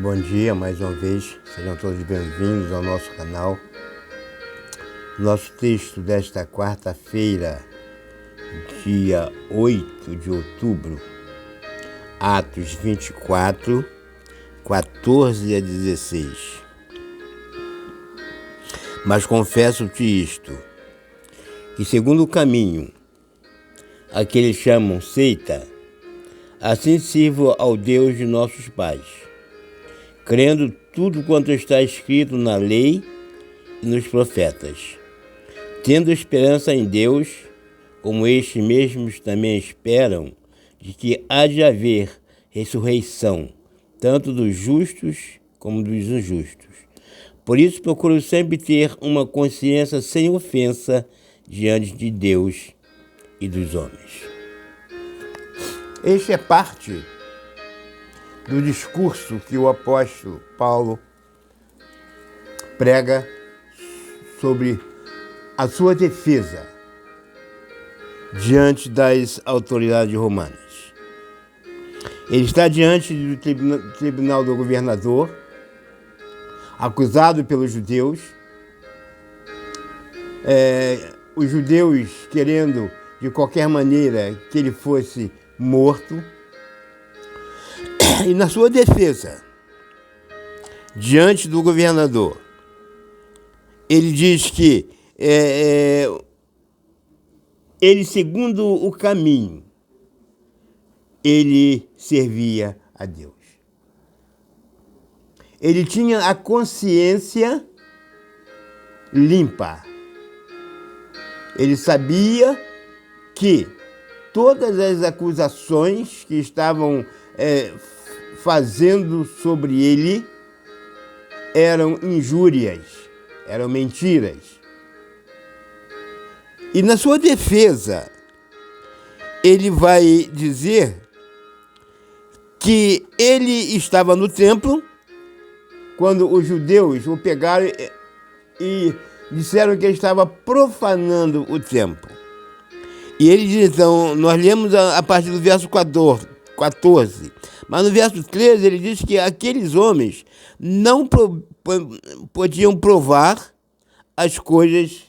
Bom dia mais uma vez, sejam todos bem-vindos ao nosso canal. Nosso texto desta quarta-feira, dia 8 de outubro, Atos 24, 14 a 16. Mas confesso-te isto, que segundo o caminho, a que eles chamam seita, assim sirvo ao Deus de nossos pais, crendo tudo quanto está escrito na lei e nos profetas, tendo esperança em Deus, como estes mesmos também esperam, de que há de haver ressurreição, tanto dos justos como dos injustos. Por isso procuro sempre ter uma consciência sem ofensa diante de Deus e dos homens. Este é parte do discurso que o apóstolo Paulo prega sobre a sua defesa diante das autoridades romanas. Ele está diante do tribunal do governador, acusado pelos judeus, os judeus querendo de qualquer maneira que ele fosse morto. E na sua defesa, diante do governador, ele diz que ele, segundo o caminho, ele servia a Deus. Ele tinha a consciência limpa. Ele sabia que todas as acusações que estavam fazendo sobre ele eram injúrias, eram mentiras. E na sua defesa, ele vai dizer que ele estava no templo quando os judeus o pegaram e disseram que ele estava profanando o templo. E ele diz, então, nós lemos a partir do verso 14, mas no verso 13 ele diz que aqueles homens não podiam provar as coisas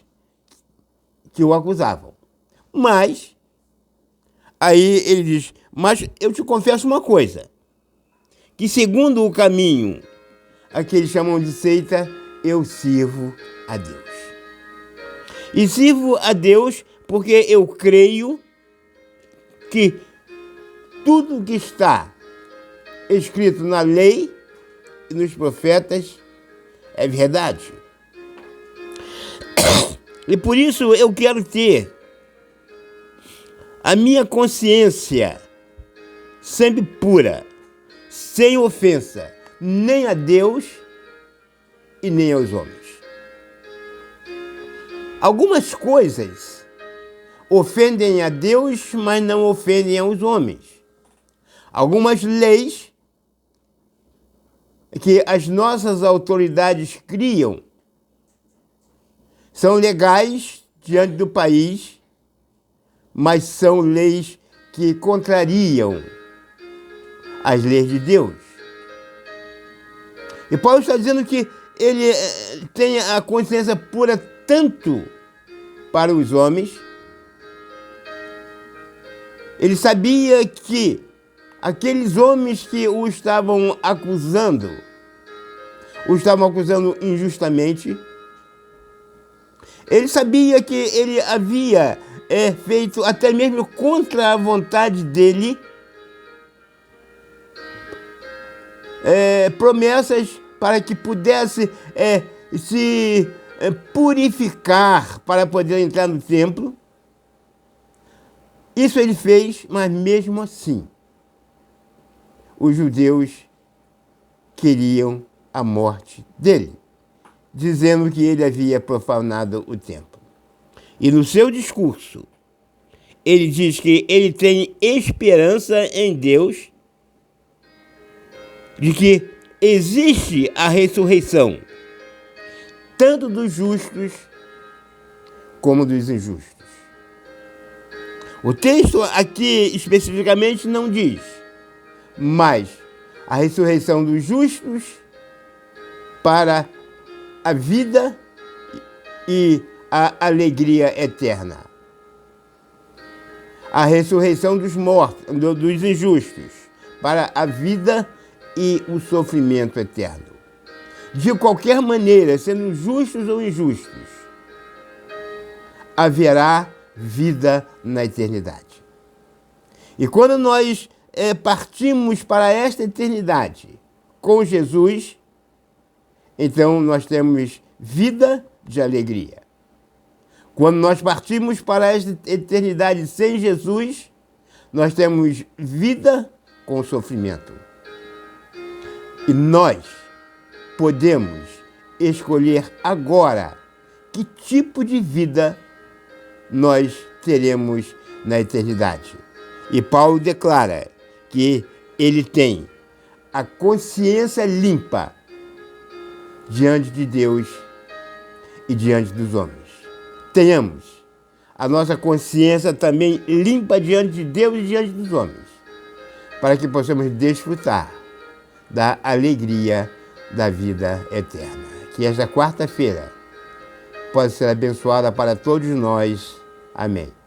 que o acusavam. Mas, aí ele diz, mas eu te confesso uma coisa, que segundo o caminho, a que eles chamam de seita, eu sirvo a Deus. E sirvo a Deus porque eu creio que tudo que está escrito na lei e nos profetas é verdade. E por isso eu quero ter a minha consciência sempre pura, sem ofensa, nem a Deus e nem aos homens. Algumas coisas ofendem a Deus, mas não ofendem aos homens. Algumas leis que as nossas autoridades criam são legais diante do país, mas são leis que contrariam as leis de Deus. E Paulo está dizendo que ele tem a consciência pura tanto para os homens. Ele sabia que aqueles homens que o estavam acusando injustamente. Ele sabia que ele havia feito até mesmo contra a vontade dele promessas para que pudesse se purificar para poder entrar no templo. Isso ele fez, mas mesmo assim, os judeus queriam a morte dele, dizendo que ele havia profanado o templo. E no seu discurso, ele diz que ele tem esperança em Deus, de que existe a ressurreição, tanto dos justos como dos injustos. O texto aqui especificamente não diz, mas a ressurreição dos justos para a vida e a alegria eterna. A ressurreição dos mortos, dos injustos, para a vida e o sofrimento eterno. De qualquer maneira, sendo justos ou injustos, haverá vida na eternidade. E quando nós partimos para esta eternidade com Jesus, então nós temos vida de alegria. Quando nós partimos para esta eternidade sem Jesus, nós temos vida com sofrimento. E nós podemos escolher agora que tipo de vida nós teremos na eternidade. E Paulo declara que ele tem a consciência limpa diante de Deus e diante dos homens. Tenhamos a nossa consciência também limpa diante de Deus e diante dos homens, para que possamos desfrutar da alegria da vida eterna. Que esta quarta-feira possa ser abençoada para todos nós. Amém.